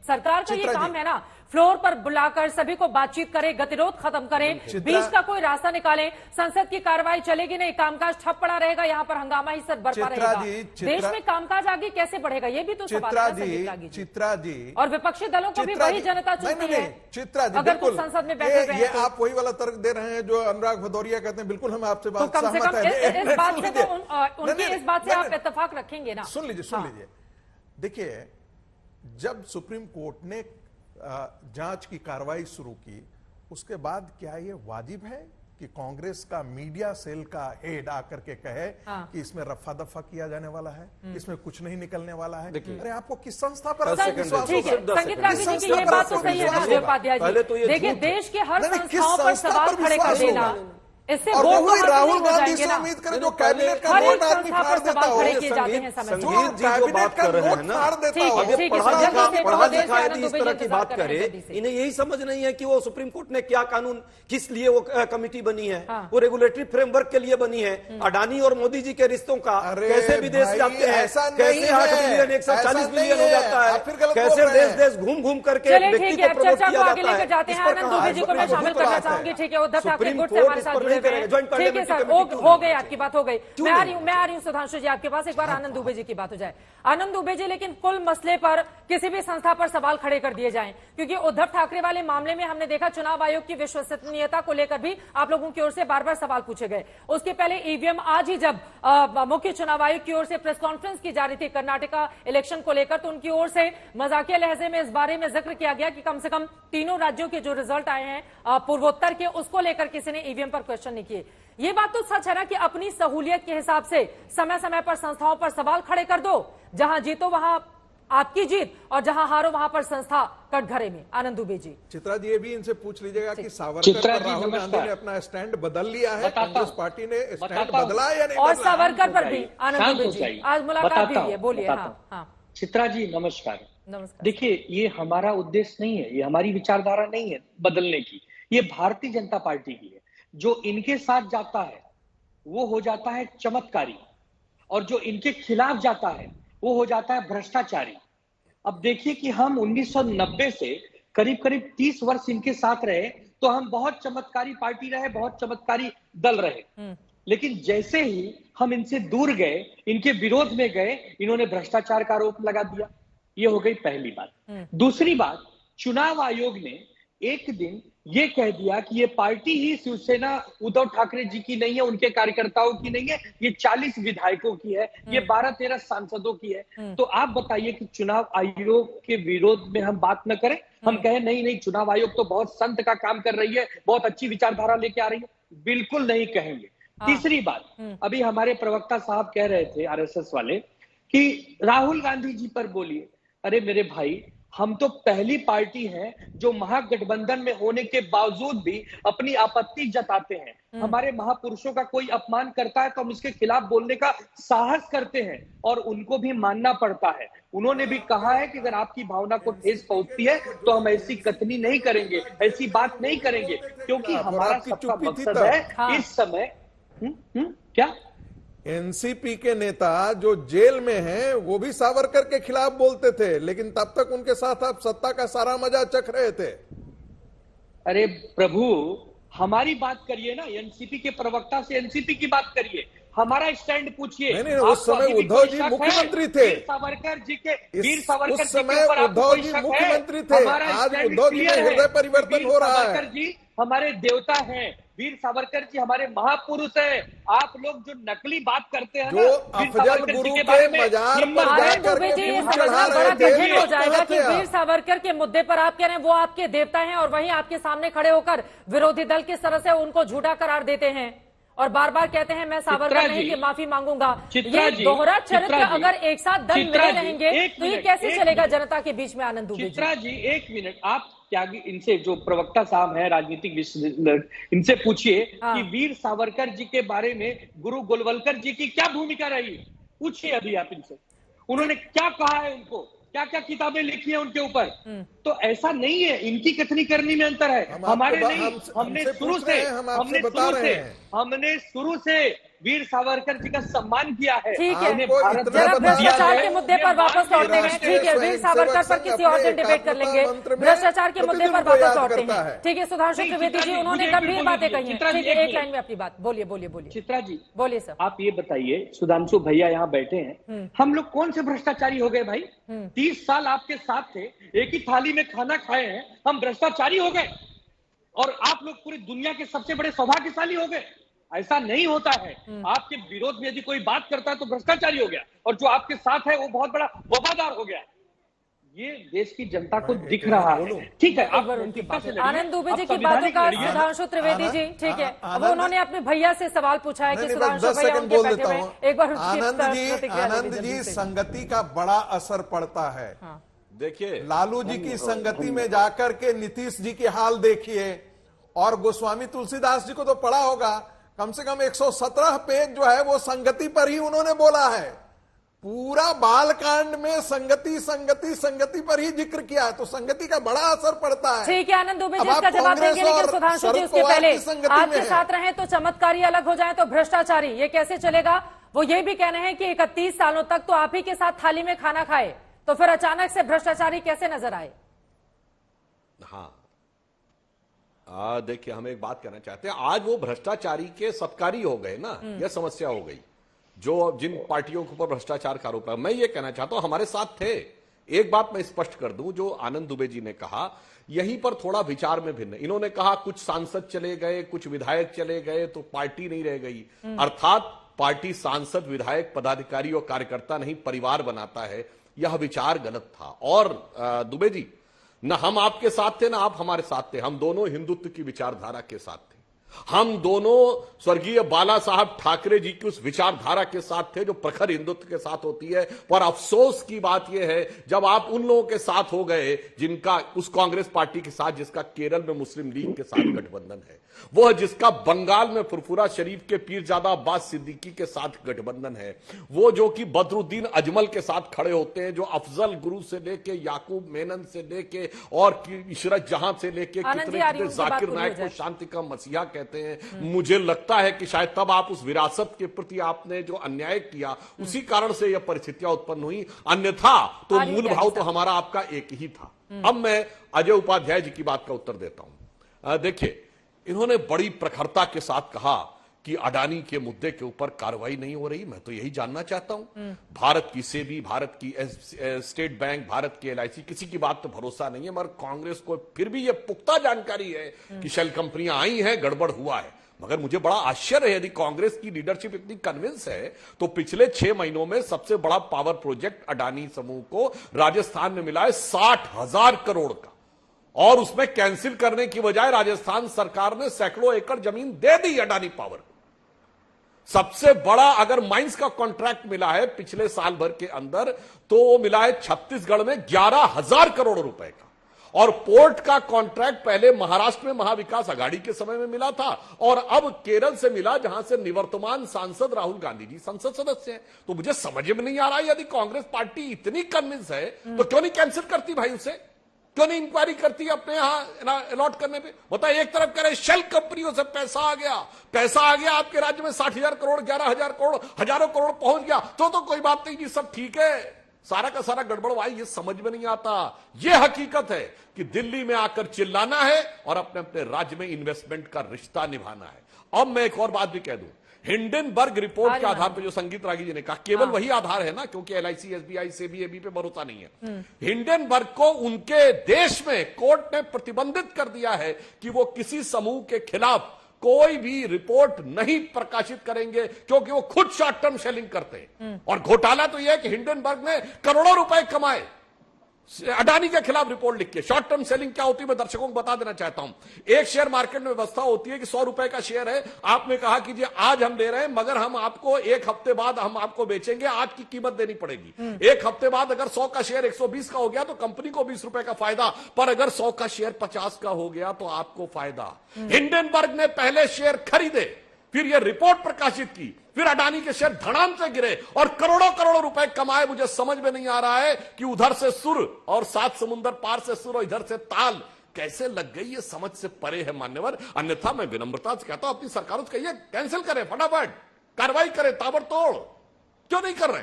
सरकार का ये काम है ना, फ्लोर पर बुलाकर सभी को बातचीत करे, गतिरोध खत्म करे, बीच का कोई रास्ता निकाले। संसद की कार्रवाई चलेगी नहीं, कामकाज ठप पड़ा रहेगा, यहाँ पर हंगामा ही सर बरपा रहेगा। देश में कामकाज आगे कैसे बढ़ेगा, ये भी तो सवाल है। चित्रा जी और विपक्षी दलों को भी वही जनता चुनती है। चित्रा जी, अगर कुछ संसद में बैठे हुए हैं, आप वही वाला तर्क दे रहे हैं जो अनुराग भदौरिया कहते हैं। बिल्कुल हम आपसे बात कम से कम इस बात से उनकी इस बात से आप इत्तेफाक रखेंगे ना। सुन लीजिए। देखिए, जब सुप्रीम कोर्ट ने जांच की कार्रवाई शुरू की, उसके बाद क्या ये वाजिब है कि कांग्रेस का मीडिया सेल का हेड आकर के कहे कि इसमें रफा दफा किया जाने वाला है, इसमें कुछ नहीं निकलने वाला है? अरे आपको किस संस्था पर विश्वास होगा? संगीत रागी जी की ये बात तो सही है ना उपाध्याय जी। देखिए, देश के हर संस्थाओं पर सवाल खड़े कर देना, इससे राहुल गांधी से उम्मीद करें जो कैबिनेट का नोट आदमी फाड़ देता हो। संगीत जी जो बात कर रहे हैं ना, पढ़ा लिखा यदि इस तरह की बात करे, इन्हें यही समझ नहीं है कि वो सुप्रीम कोर्ट ने क्या कानून, किस लिए वो कमेटी बनी है, वो रेगुलेटरी फ्रेमवर्क के लिए बनी है। अडानी और मोदी जी के रिश्तों का कैसे विदेश जाते हैं, कैसे 8 बिलियन 140 बिलियन हो जाता है, कैसे देश घूम घूम करके व्यक्ति को प्रमोट किया जाता है। आनंद दुबे जी को मैं शामिल करना चाहूंगी। ठीक है, उद्धव ठाकरे गुट से हमारे साथ ठीक है सर, हो गई आपकी बात, हो गई। मैं आ रही हूँ सुधांशु जी आपके पास। एक बार आनंद दुबे जी की बात हो जाए। आनंद दुबे जी, लेकिन कुल मसले पर किसी भी संस्था पर सवाल खड़े कर दिए जाएं, क्योंकि उद्धव ठाकरे वाले मामले में हमने देखा चुनाव आयोग की विश्वसनीयता को लेकर भी आप लोगों की ओर से बार बार सवाल पूछे गए। उसके पहले ईवीएम, आज ही जब मुख्य चुनाव आयोग की ओर से प्रेस कॉन्फ्रेंस की जा रही थी कर्नाटका इलेक्शन को लेकर, तो उनकी ओर से मजाकिया लहजे में इस बारे में जिक्र किया गया कि कम से कम तीनों राज्यों के जो रिजल्ट आए हैं पूर्वोत्तर के, उसको लेकर किसी ने ईवीएम पर क्वेश्चन नहीं किए। ये बात तो सच है ना कि अपनी सहूलियत के हिसाब से समय समय पर संस्थाओं पर सवाल खड़े कर दो, जहां जीतो वहां आपकी जीत और जहां हारो वहां पर संस्था कटघरे में। आनंद दुबे जी, चित्रा जी, ये भी इनसे पूछ लीजिएगा कि सावरकर पर राहुल गांधी ने अपना स्टैंड बदल लिया है, कांग्रेस पार्टी ने स्टैंड बदला या नहीं? और सावरकर पर भी आनंद दुबे जी आज मुलाकात भी है, बोलिए। हाँ, चित्रा जी नमस्कार। देखिए, ये हमारा उद्देश्य नहीं है, ये हमारी विचारधारा नहीं है बदलने की, ये भारतीय जनता पार्टी की है। जो इनके साथ जाता है वो हो जाता है चमत्कारी, और जो इनके खिलाफ जाता है वो हो जाता है भ्रष्टाचारी। अब देखिए कि हम 1990 से करीब करीब 30 वर्ष इनके साथ रहे, तो हम बहुत चमत्कारी पार्टी रहे, बहुत चमत्कारी दल रहे। लेकिन जैसे ही हम इनसे दूर गए, इनके विरोध में गए, इन्होंने भ्रष्टाचार का आरोप लगा दिया। ये हो गई पहली बात। दूसरी बात, चुनाव आयोग ने एक दिन ये कह दिया कि ये पार्टी ही शिवसेना उद्धव ठाकरे जी की नहीं है, उनके कार्यकर्ताओं की नहीं है, ये 40 विधायकों की है, ये 12-13 सांसदों की है। तो आप बताइए कि चुनाव आयोग के विरोध में हम बात न करें, हम कहें नहीं, चुनाव आयोग तो बहुत संत का काम कर रही है, बहुत अच्छी विचारधारा लेके आ रही है? बिल्कुल नहीं कहेंगे। तीसरी बात, अभी हमारे प्रवक्ता साहब कह रहे थे आरएसएस वाले कि राहुल गांधी जी पर बोलिए। अरे मेरे भाई, हम तो पहली पार्टी है जो महागठबंधन में होने के बावजूद भी अपनी आपत्ति जताते हैं। हमारे महापुरुषों का कोई अपमान करता है तो हम इसके खिलाफ बोलने का साहस करते हैं, और उनको भी मानना पड़ता है। उन्होंने भी कहा है कि अगर आपकी भावना को ठेस पहुंचती है तो हम ऐसी कथनी नहीं करेंगे, ऐसी बात नहीं करेंगे, क्योंकि हमारा सबका मकसद है इस समय क्या एनसीपी के नेता जो जेल में हैं वो भी सावरकर के खिलाफ बोलते थे, लेकिन तब तक उनके साथ आप सत्ता का सारा मजा चख रहे थे। अरे प्रभु, हमारी बात करिए ना, एनसीपी के प्रवक्ता से एनसीपी की बात करिए, हमारा स्टैंड पूछिए। नहीं, उस समय उद्धव जी मुख्यमंत्री थे। सावरकर जी के उस समय उद्धव जी मुख्यमंत्री थे। आज उद्धव जी में हृदय परिवर्तन हो रहा है। सावरकर जी हमारे देवता हैं, वीर सावरकर जी हमारे महापुरुष हैं। आप लोग जो नकली बात करते हैं, जो अफजल गुरु के मजार पर जाकर के फूल चढ़ा रहे थे, हो जाएगा कि वीर सावरकर के मुद्दे पर आप कह रहे हैं वो आपके देवता हैं, और वहीं आपके सामने खड़े होकर विरोधी दल किस तरह से उनको झूठा करार देते हैं और बार बार कहते हैं मैं सावरकर नहीं कि माफी मांगूंगा। ये दोहरा चरित्र अगर एक साथ दल मिले रहेंगे तो ये कैसे चलेगा जनता के बीच में? आनंद दुबे चित्रा जी, एक मिनट, आप त्यागी इनसे, जो प्रवक्ता साहब हैं राजनीतिक विश्लेषक, इनसे पूछिए कि वीर सावरकर जी के बारे में गुरु गोलवलकर जी की क्या भूमिका रही, पूछिए अभी आप इनसे। उन्होंने क्या कहा है, उनको क्या क्या किताबें लिखी है उनके ऊपर। तो ऐसा नहीं है, इनकी कथनी करनी में अंतर है, हमारे नहीं। हमने शुरू से वीर सावरकर जी का सम्मान किया है। ठीक है, जरा भ्रष्टाचार के मुद्दे पर वापस लौटते हैं। ठीक है, वीर सावरकर पर किसी और दिन डिबेट कर लेंगे। भ्रष्टाचार के मुद्दे पर वापस लौटते हैं। ठीक है, सुधांशु त्रिवेदी जी, उन्होंने गंभीर बातें कही हैं। ठीक है, एक लाइन में अपनी बात बोलिए। बोलिए चित्रा जी, बोलिए सर। आप ये बताइए, सुधांशु भैया यहाँ बैठे हैं, हम लोग कौन से भ्रष्टाचारी हो गए भाई? 30 साल आपके साथ थे, एक ही थाली में खाना खाए हैं, हम भ्रष्टाचारी हो गए और आप लोग पूरी दुनिया के सबसे बड़े सौभाग्यशाली हो गए? ऐसा नहीं होता है। आपके विरोध में यदि कोई बात करता है तो भ्रष्टाचारी हो गया, और जो आपके साथ है वो बहुत बड़ा वफादार हो गया। ये देश की जनता को दिख रहा है। ठीक है, आप आनंद दुबे जी की बातों का सुधांशु त्रिवेदी जी, ठीक है, अब उन्होंने अपने भैया से सवाल पूछा है कि सुधांशु भैया उनके बैठे हुए, एक बार आनंद जी, संगति का बड़ा असर पड़ता है। देखिए, लालू जी की संगति में जाकर के नीतीश जी की हाल देखिए, और गोस्वामी तुलसीदास जी को तो पढ़ा होगा, कम से कम 117 पेज जो है वो संगति पर ही उन्होंने बोला है। पूरा बालकांड में संगति पर ही जिक्र किया है, तो संगति का बड़ा असर पड़ता है। ठीक है, आनंद दुबे जी इसका जवाब देंगे, लेकिन सुधांशु जी उसके पहले आपके साथ रहे तो चमत्कारी अलग हो जाए तो भ्रष्टाचारी, ये कैसे चलेगा? वो ये भी कहना है कि 31 सालों तक तो आप ही के साथ थाली में खाना खाए, तो फिर अचानक से भ्रष्टाचारी कैसे नजर आए? हाँ, देखिए, हम एक बात कहना चाहते हैं, आज वो भ्रष्टाचारी के सत्कारी हो गए ना, यह समस्या हो गई। जो जिन पार्टियों के ऊपर भ्रष्टाचार का आरोप है, मैं ये कहना चाहता हूं, हमारे साथ थे। एक बात मैं स्पष्ट कर दूं, जो आनंद दुबे जी ने कहा, यहीं पर थोड़ा विचार में भिन्न। इन्होंने कहा कुछ सांसद चले गए, कुछ विधायक चले गए तो पार्टी नहीं रह गई। अर्थात पार्टी सांसद, विधायक, पदाधिकारी और कार्यकर्ता नहीं, परिवार बनाता है। यह विचार गलत था। और दुबे जी, न हम आपके साथ थे, न आप हमारे साथ थे। हम दोनों हिंदुत्व की विचारधारा के साथ थे। हम दोनों स्वर्गीय बाला साहब ठाकरे जी की उस विचारधारा के साथ थे जो प्रखर हिंदुत्व के साथ होती है। पर अफसोस की बात यह है, जब आप उन लोगों के साथ हो गए जिनका, उस कांग्रेस पार्टी के साथ जिसका केरल में मुस्लिम लीग के साथ गठबंधन है, वह जिसका बंगाल में फुरफुरा शरीफ के पीरजादा अब्बास सिद्दीकी के साथ गठबंधन है, वो जो कि बदरुद्दीन अजमल के साथ खड़े होते हैं, जो अफजल गुरु से लेके याकूब मेनन से लेके और इशरत जहां से लेके कितने जाकिर नायक को शांति का मसीहा कहते हैं। मुझे लगता है कि शायद तब आप उस विरासत के प्रति आपने जो अन्याय किया, उसी कारण से यह परिस्थितियां उत्पन्न हुई। अन्यथा तो मूल भाव तो हमारा आपका एक ही था। अब मैं अजय उपाध्याय जी की बात का उत्तर देता हूं। देखिए, इन्होंने बड़ी प्रखरता के साथ कहा कि अडानी के मुद्दे के ऊपर कार्रवाई नहीं हो रही। मैं तो यही जानना चाहता हूं, भारत की सेबी, भारत की स्टेट बैंक, भारत की LIC, किसी की बात तो भरोसा नहीं है। मगर कांग्रेस को फिर भी यह पुख्ता जानकारी है कि शेल कंपनियां आई हैं, गड़बड़ हुआ है। मगर मुझे बड़ा आश्चर्य है, यदि कांग्रेस की लीडरशिप इतनी कन्विंस है तो पिछले 6 महीनों में सबसे बड़ा पावर प्रोजेक्ट अडानी समूह को राजस्थान में मिला है 60,000 करोड़ का, और उसमें कैंसिल करने की बजाय राजस्थान सरकार ने सैकड़ों एकड़ जमीन दे दी अडानी पावर। सबसे बड़ा अगर माइंस का कॉन्ट्रैक्ट मिला है पिछले साल भर के अंदर, तो वो मिला है छत्तीसगढ़ में 11,000 करोड़ रुपए का। और पोर्ट का कॉन्ट्रैक्ट पहले महाराष्ट्र में महाविकास आघाड़ी के समय में मिला था, और अब केरल से मिला, जहां से निवर्तमान सांसद राहुल गांधी जी संसद सदस्य हैं। तो मुझे समझ में नहीं आ रहा, यदि कांग्रेस पार्टी इतनी कन्विंस है तो क्यों नहीं कैंसिल करती भाई उसे? क्यों नहीं इंक्वायरी करती अपने यहां अलॉट करने पे? बताइए, एक तरफ कह रहे शेल कंपनियों से पैसा आ गया आपके राज्य में 60,000 करोड़, 11,000 करोड़, हजारों करोड़ पहुंच गया, तो कोई बात नहीं जी, सब ठीक है। सारा का सारा गड़बड़ भाई, ये समझ में नहीं आता। ये हकीकत है कि दिल्ली में आकर चिल्लाना है और अपने अपने राज्य में इन्वेस्टमेंट का रिश्ता निभाना है। अब मैं एक और बात भी कह दूं, हिंडनबर्ग रिपोर्ट के आधार पर जो संगीत रागी जी ने कहा, केवल वही आधार है ना, क्योंकि LIC, SBI, सेबी, एबी पे भरोसा नहीं है। हिंडनबर्ग को उनके देश में कोर्ट ने प्रतिबंधित कर दिया है कि वो किसी समूह के खिलाफ कोई भी रिपोर्ट नहीं प्रकाशित करेंगे, क्योंकि वो खुद शॉर्ट टर्म सेलिंग करते हैं। और घोटाला तो यह है कि हिंडनबर्ग ने करोड़ों रुपए कमाए अडानी के खिलाफ रिपोर्ट लिख के। शॉर्ट टर्म सेलिंग क्या होती है मैं दर्शकों को बता देना चाहता हूं। एक शेयर मार्केट में व्यवस्था होती है कि 100 रुपए का शेयर है, आपने कहा कि जी आज हम दे रहे हैं, मगर हम आपको 1 हफ्ते बाद हम आपको बेचेंगे, आज की कीमत देनी पड़ेगी। 1 हफ्ते बाद अगर 100 का शेयर 120 का हो गया तो कंपनी को 20 रुपए का फायदा, पर अगर 100 का शेयर 50 का हो गया तो आपको फायदा। हिंडनबर्ग ने पहले शेयर खरीदे, फिर यह रिपोर्ट प्रकाशित की, फिर अडानी के शेयर धड़ाम से गिरे और करोड़ों करोड़ों रुपए कमाए। मुझे समझ में नहीं आ रहा है कि उधर से सुर और 7 समुंदर पार से सुर और इधर से ताल कैसे लग गई, ये समझ से परे है मान्यवर। अन्यथा मैं विनम्रता से कहता हूं, अपनी सरकार को कहिए कैंसिल करें फटाफट। कार्रवाई करें ताबड़तोड़, क्यों नहीं कर रहे?